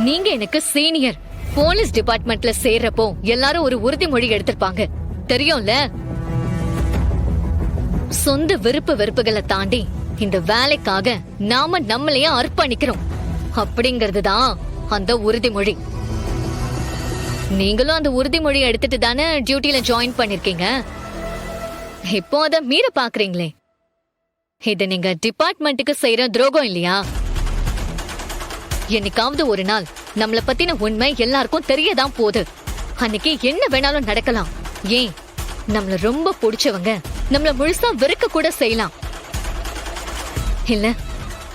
நீங்க எனக்கு senior. Police டிபார்ட்மெண்ட்ல சேர்றப்போ எல்லாரும் ஒரு உறுதிமொழி எடுத்திருப்பாங்க, தெரியும்ல? சொந்த விருப்பு வெறுப்புகளை தாண்டி இந்த வேலைக்காக நாம நம்மளையே அர்ப்பணிக்கிறோம் அப்படிங்கறதுதான் அந்த உறுதிமொழி. நீங்களும் அந்த உறுதிமொழி எடுத்துட்டு தானே டியூட்டில ஜாயின் பண்ணிருக்கீங்க. இப்போ அத மீற பாக்குறீங்களே, இது நீங்க டிபார்ட்மெண்ட்டுக்கு செய்யற துரோகம் இல்லையா? என்னைக்காவது ஒரு நாள் நம்மள பத்தின உண்மை எல்லாருக்கும் தெரியதான் போகுது. அன்னைக்கு என்ன வேணாலும் நடக்கலாம். ஏன், நம்மள ரொம்ப பிடிச்சவங்க நம்மள முழுசா வெறுக்க கூட செய்யலாம், இல்ல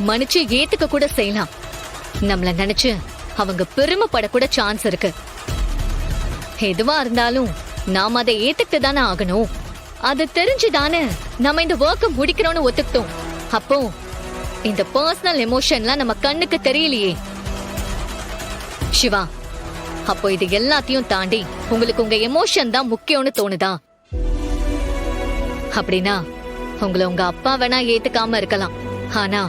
மன்னிச்சு ஏத்துக்க கூட செய்யலாம். நம்மள நினைச்சு அவங்க பெருமைப்பட கூட சான்ஸ் இருக்கு. எதுவா இருந்தாலும் நாம அதை ஏத்துக்கிட்டு தானே ஆகணும். அது தெரிஞ்சுதானே நம்ம இந்த ஒர்க்க முடிக்கிறோம்னு ஒத்துக்கிட்டோம். அப்போ இந்த பர்சனல் எமோஷன்லாம் நம்ம கண்ணுக்கு தெரியலையே. சிவா, அப்போ இது எல்லாத்தையும் தாண்டி உங்களுக்கு உங்க எமோஷன் தான் முக்கியம்னு தோணுதா? அப்படின்னா உங்களை உங்க அப்பா வேணா ஏத்துக்காம இருக்கலாம், ஆனா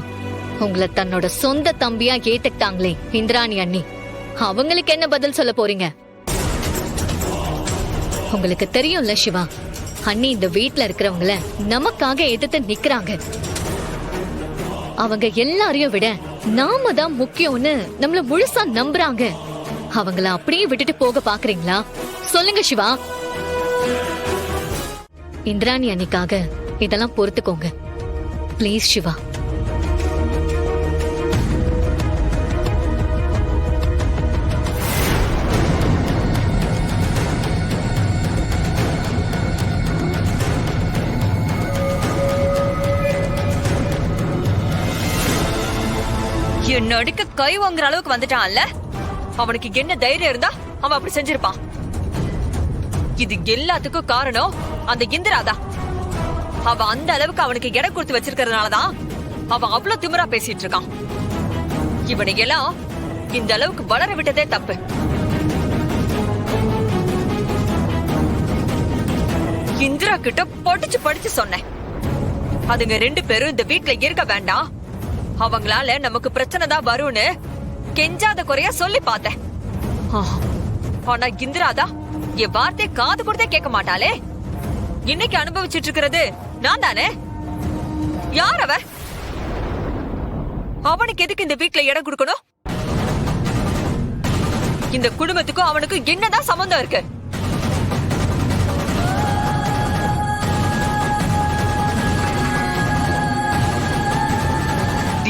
உங்களை தன்னோட சொந்த தம்பியா ஏத்துக்கிட்டாங்களே இந்திராணி அண்ணி, அவங்களுக்கு என்ன பதில் சொல்ல போறீங்க? உங்களுக்கு தெரியும்ல சிவா, அண்ணி இந்த வீட்ல இருக்கிறவங்கள நமக்காக எதிர்த்து நிக்கிறாங்க. அவங்க எல்லாரையும் விட நாம தான் முக்கியம்னு நம்மள முழுசா நம்புறாங்க. அவங்கள அப்படியே விட்டுட்டு போக பாக்குறீங்களா? சொல்லுங்க சிவா. இந்திராணி அன்னிக்காக இதெல்லாம் பொறுத்துக்கோங்க பிளீஸ் சிவா. என்ன அடிக்க கை வாங்குற அளவுக்கு வந்துட்டான்ல, அவனுக்கு என்ன தைரியம் இருந்தா அவன் அப்படி செஞ்சிருப்பான். இது எல்லாத்துக்கும் காரணம் அந்த இந்திராதான். அவ அந்த அளவுக்கு அவனுக்கு இடம் கொடுத்து வச்சிருக்கிறதுனாலதான் அவன் அவ்வளவு திமிரா பேசிட்டு இருக்கான். இவனையெல்லாம் இந்த அளவுக்கு வளர விட்டதே தப்பு. இந்திரா கிட்ட படிச்சு படிச்சு சொன்னேன், அதுங்க 2 பேரும் இந்த வீட்ல இருக்க வேண்டாம், அவங்களால நமக்கு பிரச்சனை தான் வரும்னு கெஞ்சாத குறையா சொல்லி பார்த்தேன். ஆனா இந்திராதான் என் வார்த்தையை காது கொடுத்தே கேட்க மாட்டாளே. இன்னைக்கு அனுபவிச்சுட்டு இருக்கிறது நான் தானே. யார் அவ? அவனுக்கு எதுக்கு இந்த வீட்ல இடம் கொடுக்கணும்? இந்த குடும்பத்துக்கும் அவனுக்கும் என்னதான் சம்பந்தம் இருக்கு?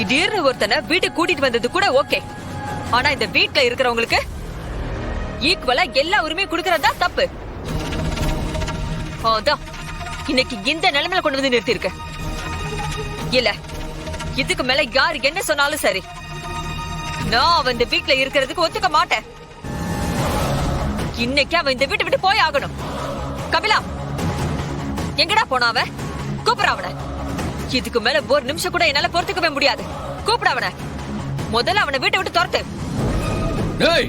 திடீர்னு ஒருத்தனை வீட்டுக்கு கூட்டிட்டு வந்தது கூட ஓகே, ஆனா இந்த வீட்ல இருக்கிறவங்களுக்கு ஈக்குவலா எல்லா உரிமையும் கொடுக்கறதா தப்பு. அதான் இன்னைக்கு இந்த நிலைமையில கொண்டு வந்து நிறுத்தி இருக்கு. இல்ல, இதுக்கு மேல யாரு என்ன சொன்னாலும் சரி, நான் அவன் இந்த வீட்ல இருக்கிறதுக்கு ஒத்துக்க மாட்டேன். இன்னைக்கு அவன் இந்த வீட்டை விட்டு போய் ஆகணும். கபிலா, எங்கடா போன அவன்? கூப்பிட அவனை. இதுக்கு மேல ஒரு நிமிஷம் கூட என்னால பொறுத்துக்கவே முடியாது. கூப்பிட அவனை. முதல்ல அவனை வீட்டை விட்டு துரத்து. ஏய்,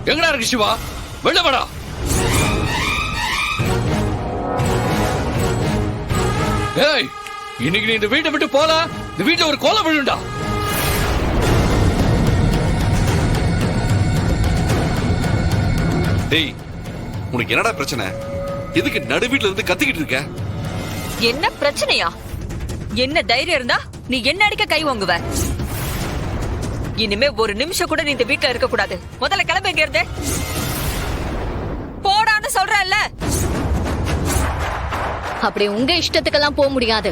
எங்கடா இருக்கு சிவா? வெளில வாடா. ஏய், இன்னைக்கு நீ இந்த வீட்டை விட்டு போல, இந்த வீட்டுல ஒரு கோலம் விழுண்டா. டேய், உனக்கு என்னடா பிரச்சனை? எதுக்கு நடு வீட்ல இருந்து கத்திக்கிட்டு இருக்க? என்ன பிரச்சனையா? என்ன தைரியம் இருந்தா நீ என்ன அடிக்க கை வாங்குவ? இனிமே ஒரு நிமிஷம் கூட நீ இந்த வீட்ல இருக்க கூடாது. முதல்ல கிளம்பு இங்க இருந்து. போடான்னு சொல்றல்ல. அப்படி உங்க இஷ்டத்துக்கெல்லாம் போக முடியாது.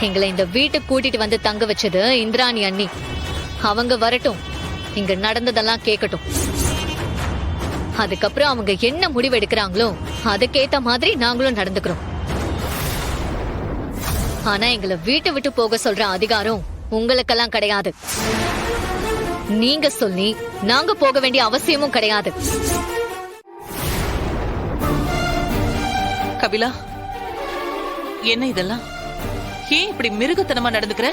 எங்களை இந்த வீட்டுக்கு கூட்டிட்டு வந்து தங்க வச்சது இந்திராணி அண்ணி. அவங்க வரட்டும், இங்க நடந்ததெல்லாம் கேட்கட்டும். அதுக்கப்புறம் அவங்க என்ன முடிவு எடுக்கிறாங்களோ அதுக்கேத்த மாதிரி நாங்களும் நடந்துக்கிறோம். ஆனா எங்களை வீட்டை விட்டு போக சொல்ற அதிகாரம் உங்களுக்கெல்லாம் கிடையாது. நீங்க சொல்லி நாங்க போக வேண்டிய அவசியமும் கிடையாது. கபிலா, என்ன இதெல்லாம்? ஏன் இப்படி மிருகத்தனமா நடந்துக்கிற?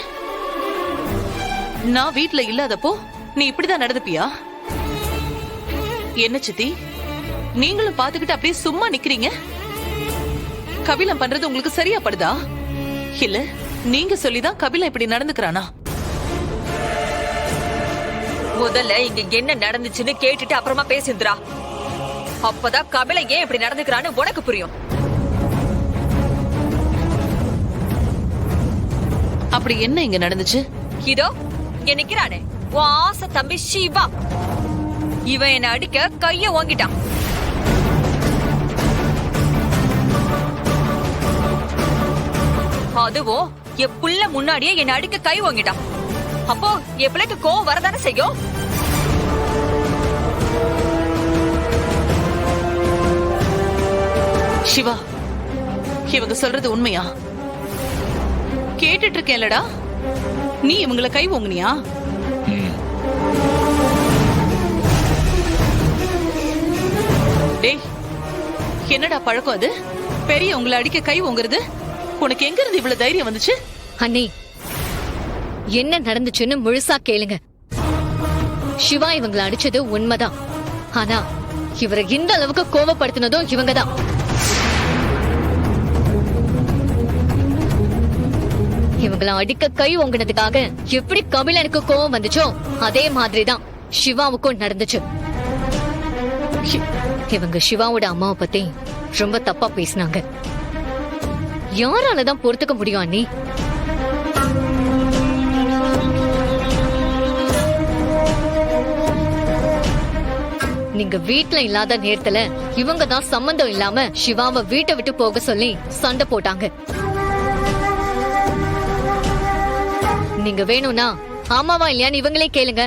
நான் வீட்ல இல்லாதப்போ நீ இப்படிதான் நடந்துப்பியா? என்ன சித்தி, நீங்களும் பாத்துக்கிட்டு அப்படியே சும்மா நிக்கிறீங்க? கபிலன் பண்றது உங்களுக்கு சரியா படுதா? இல்ல நீங்க சொல்லிதான் கபிலன் இப்படி நடந்துக்கிறானா? முதல்ல இங்க என்ன நடந்துச்சுன்னு கேட்டுட்டு அப்புறமா பேசிந்திரா. அப்பதான் கபில ஏன் இப்படி நடந்துக்கிறான்னு உனக்கு புரியும். அப்படி என்ன இங்க நடந்துச்சு? இதோ இங்க நிக்கிறானே உன் ஆசை தம்பி சிவா. இவன் என்ன அடிக்க கைய ஓங்கிட்டான். அதுவும் என் புள்ள முன்னாடியே என்ன அடிக்க கை ஓங்கிட்டான். அப்போ என் பிள்ளைக்கு கோவம் வரதானே செய்யும். சிவா, இவங்க சொல்றது உண்மையா? கேட்டுட்டு இருக்கேன்லடா. நீ இவங்கள கை ஓங்குனியா? டேய், என்னடா பழக்கம் அது? பெரிய உங்களை அடிக்க கை ஓங்குறது? உனக்கு எங்க இருந்து இவ்வளவு தைரியம் வந்துச்சு? அண்ணி, என்ன நடந்துச்சுன்னு முழுசா கேளுங்க. சிவா இவங்களை அடிச்சது உண்மைதான். ஆனா இவரை இந்த அளவுக்கு கோவப்படுத்தினதும் இவங்கதான். இவங்களை அடிக்க கை ஓங்கினதுக்காக எப்படி கபிலனுக்கு கோவம் வந்துச்சோ அதே மாதிரிதான் சிவாவுக்கும் நடந்துச்சு. இவங்க சிவாவோட அம்மாவை பத்தி ரொம்ப தப்பா பேசினாங்க. யாராலதான் பொறுத்துக்க முடியும் அண்ணி? நீங்க வீட்ல இல்லாத நேரத்துல இவங்க தான் சம்பந்தம் இல்லாம சிவாவை வீட்டை விட்டு போக சொல்லி சண்டை போட்டாங்க. நீங்க வேணும்னா ஆமாவா இல்லையான்னு இவங்களே கேளுங்க.